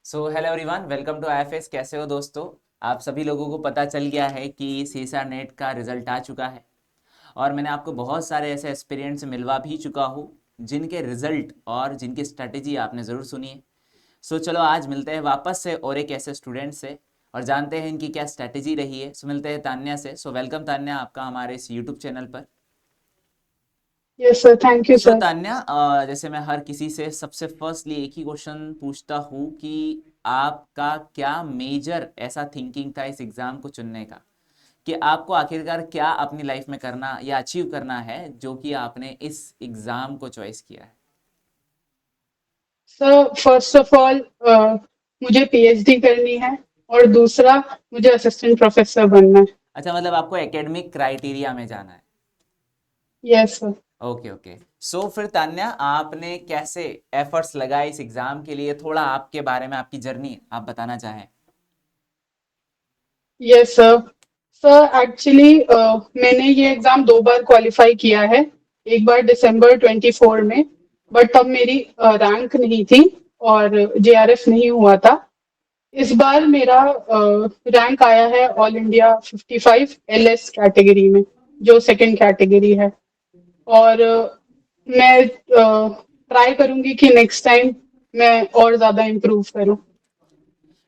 So hello everyone, welcome to IFS. कैसे हो दोस्तों? आप सभी लोगों को पता चल गया है कि सीसा नेट का रिजल्ट आ चुका है और मैंने आपको बहुत सारे ऐसे एस्पिरेंट्स मिलवा भी चुका हूँ जिनके रिजल्ट और जिनकी स्ट्रेटेजी आपने ज़रूर सुनी है। सो चलो आज मिलते हैं वापस से और एक ऐसे स्टूडेंट से और जानते हैं इनकी क्या स्ट्रेटेजी रही है। सो मिलते हैं तान्या से। सो वेलकम तान्या, आपका हमारे इस यूट्यूब चैनल पर। Yes sir, thank you so sir. Tanya, जैसे मैं हर किसी से सबसे फर्स्टली एक ही क्वेश्चन पूछता हूँ कि आपका क्या मेजर ऐसा थिंकिंग था इस एग्जाम को चुनने का, कि आपको आखिरकार क्या अपनी लाइफ में करना या अचीव करना है जो कि आपने इस एग्जाम को चॉइस किया है। सर फर्स्ट ऑफ ऑल मुझे पीएचडी करनी है और दूसरा मुझे असिस्टेंट प्रोफेसर बनना है। अच्छा, मतलब आपको एकेडमिक क्राइटेरिया में जाना है। Yes sir. Okay okay. So फिर तान्या, आपने कैसे एफर्ट्स लगाए इस एग्जाम के लिए? थोड़ा आपके बारे में, आपकी जर्नी आप बताना चाहें। Yes sir. सर एक्चुअली मैंने ये एग्जाम दो बार क्वालिफाई किया है। एक बार दिसंबर 24 में, बट तब मेरी रैंक नहीं थी और जेआरएफ नहीं हुआ था। इस बार मेरा रैंक आया है ऑल इंडिया 55 एलएस कैटेगरी में, जो सेकंड कैटेगरी है। और मैं ट्राई करूंगी कि नेक्स्ट टाइम मैं और ज्यादा इम्प्रूव करूं।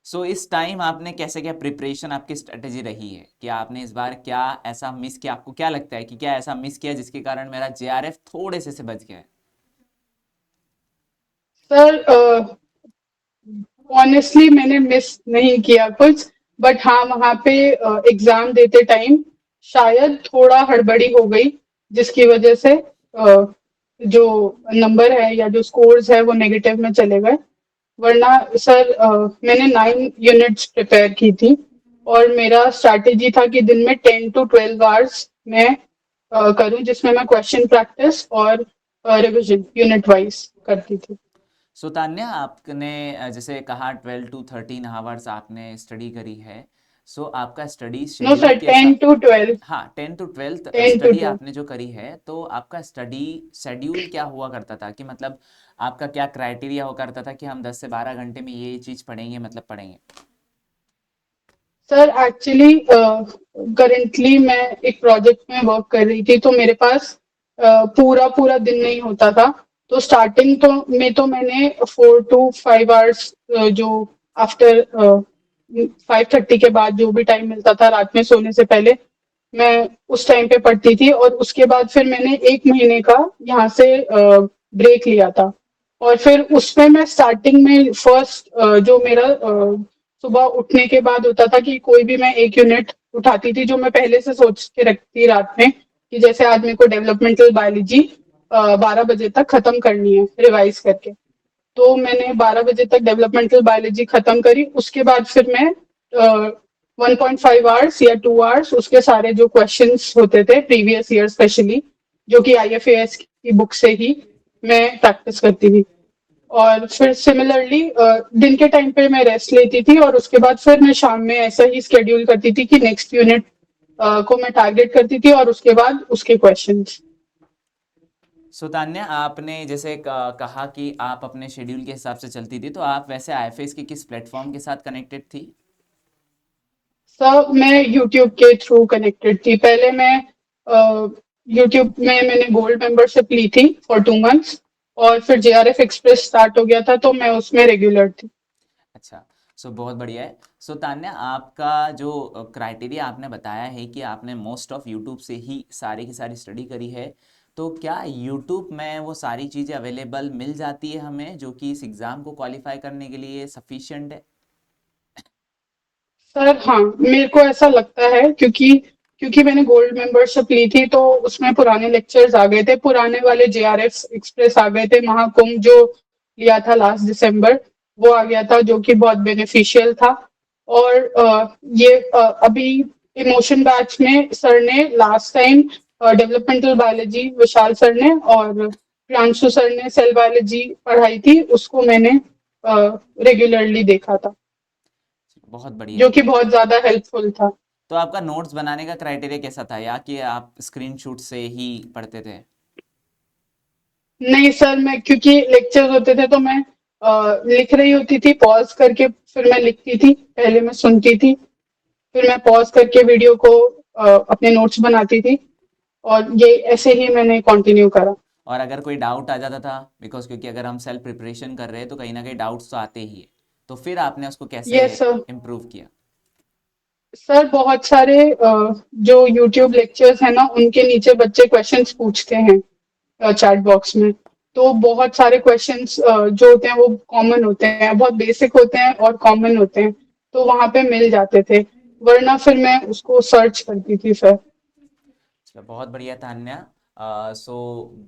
सो इस टाइम आपने कैसे, क्या प्रिपरेशन, आपकी स्ट्रेटेजी रही है कि आपने इस बार क्या ऐसा मिस किया? आपको क्या लगता है कि क्या ऐसा मिस किया जिसके कारण मेरा जेआरएफ थोड़े से बच गया है? सर ऑनेस्टली मैंने मिस नहीं किया कुछ, बट हाँ वहाँ पे एग्जाम देते टाइम शायद थोड़ा हड़बड़ी हो गई, जिसकी वजह से जो नंबर है या जो स्कोर्स है वो नेगेटिव में चले गए। वरना सर मैंने 9 यूनिट्स प्रिपेयर की थी और मेरा स्ट्रैटेजी था कि दिन में 10 to 12 आवर्स मैं करूं, जिसमें मैं क्वेश्चन प्रैक्टिस और रिवीजन यूनिट वाइज करती थी। सो तान्या, आपने जैसे कहा 12 to 13 आवर्स आपने स्टडी करी है। सो आपका स्टडी नो शेड्यूल सर, कैसा? 10 to 12। हाँ, 10 to 12 ten to study twelve आपने जो करी है, तो आपका स्टडी शेड्यूल क्या हुआ करता था? कि मतलब आपका क्या क्राइटेरिया हुआ करता था कि हम 10 से 12 घंटे में ये चीज़ पढ़ेंगे, मतलब पढ़ेंगे। सर एक्चुअली करेंटली मैं एक प्रोजेक्ट में वर्क कर रही थी, तो मेरे पास पूरा पूरा दिन नहीं होता था। तो स्टार्टिंग तो मैंने 4 to 5 आवर्स, जो आफ्टर 5:30 के बाद जो भी टाइम मिलता था रात में सोने से पहले, मैं उस टाइम पे पढ़ती थी। और उसके बाद फिर मैंने 1 महीने का यहाँ से ब्रेक लिया था। और फिर उसमें मैं स्टार्टिंग में फर्स्ट जो मेरा सुबह उठने के बाद होता था कि कोई भी मैं एक यूनिट उठाती थी, जो मैं पहले से सोच के रखती थी रात में कि जैसे आज मेरे को डेवलपमेंटल बायोलॉजी 12 बजे तक खत्म करनी है रिवाइज करके। तो मैंने 12 बजे तक डेवलपमेंटल बायोलॉजी खत्म करी। उसके बाद फिर मैं 1.5 आवर्स या 2 आवर्स उसके सारे जो क्वेश्चंस होते थे प्रीवियस ईयर स्पेशली, जो कि आईएफएएस की बुक से ही मैं प्रैक्टिस करती थी। और फिर सिमिलरली दिन के टाइम पे मैं रेस्ट लेती थी और उसके बाद फिर मैं शाम में ऐसा ही स्केड्यूल करती थी कि नेक्स्ट यूनिट को मैं टारगेट करती थी और उसके बाद उसके क्वेश्चंस। सो तान्या, आपने जैसे कहा कि आप अपने शेड्यूल के हिसाब से चलती थी, तो आप वैसे आईएफएस के किस प्लेटफॉर्म के साथ कनेक्टेड थी? सब मैं यूट्यूब के थ्रू कनेक्टेड थी। पहले मैं यूट्यूब में मैंने गोल्ड मेंबरशिप ली थी फॉर 2 मंथ्स, और फिर जेआरएफ एक्सप्रेस स्टार्ट हो गया था तो मैं उसमें रेगुलर थी। अच्छा। सो बहुत बढ़िया है। सो तान्या, आपका जो क्राइटेरिया आपने बताया है कि आपने मोस्ट ऑफ यूट्यूब से ही सारी की सारी स्टडी करी है, तो क्या यूट्यूब में वो सारी चीज़ें अवेलेबल मिल जाती है हमें जो कि इस एग्ज़ाम को क्वालिफाई करने के लिए सफिशिएंट है? सर हाँ, मेरे को ऐसा लगता है, क्योंकि क्योंकि मैंने गोल्ड मेंबरशिप ली थी तो उसमें पुराने लेक्चर्स आ गए थे, पुराने वाले जेआरएफ एक्सप्रेस आ गए थे, महाकुंभ जो लिया था लास्ट दिसंबर वो आ गया था, जो कि बहुत बेनिफिशियल था। और ये अभी इमोशन बैच में सर ने लास्ट टाइम डेवलपमेंटल बायोलॉजी विशाल सर ने और प्रियांशु सर ने सेल बायोलॉजी पढ़ाई थी, उसको मैंने रेगुलरली देखा था, बहुत बढ़िया जो है। कि बहुत ज्यादा हेल्पफुल था। तो आपका नोट्स बनाने का क्राइटेरिया कैसा था, या कि आप स्क्रीनशॉट से ही पढ़ते थे? नहीं सर, मैं क्योंकि लेक्चर्स होते थे तो मैं लिख रही होती थी, पॉज करके फिर मैं लिखती थी, पहले मैं सुनती थी, फिर मैं पॉज करके वीडियो को अपने नोट्स बनाती थी, और ये ऐसे ही मैंने कंटिन्यू करा। और अगर कोई डाउट आ जाता था, बिकॉज क्योंकि अगर हम सेल्फ प्रिपरेशन कर रहे हैं तो कहीं ना कहीं डाउट्स तो आते ही है, तो फिर आपने उसको कैसे यस सर। इम्प्रूव किया? सर बहुत सारे जो यूट्यूब लेक्चर्स है ना, उनके नीचे बच्चे क्वेश्चंस पूछते हैं चैट बॉक्स में। तो बहुत सारे क्वेश्चंस जो होते हैं वो कॉमन होते हैं, बहुत बेसिक होते हैं और कॉमन होते हैं, तो वहां पे मिल जाते थे, वरना फिर मैं उसको सर्च करती थी फिर। चलो बहुत बढ़िया तान्या। सो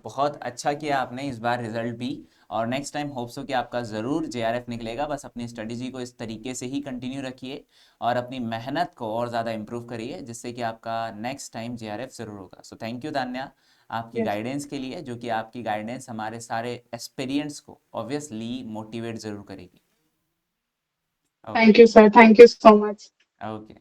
बहुत अच्छा किया आपने इस बार रिजल्ट भी, और नेक्स्ट टाइम होप्स हो कि आपका ज़रूर जेआरएफ निकलेगा। बस अपनी स्ट्रेटजी को इस तरीके से ही कंटिन्यू रखिए और अपनी मेहनत को और ज़्यादा इम्प्रूव करिए, जिससे कि आपका नेक्स्ट टाइम जेआरएफ ज़रूर होगा। सो थैंक यू तान्या आपकी यस। गाइडेंस के लिए, जो कि आपकी गाइडेंस हमारे सारे एस्पिरिएंट्स को ऑब्वियसली मोटिवेट ज़रूर करेगी। Okay. Thank you sir, thank you so much. Okay.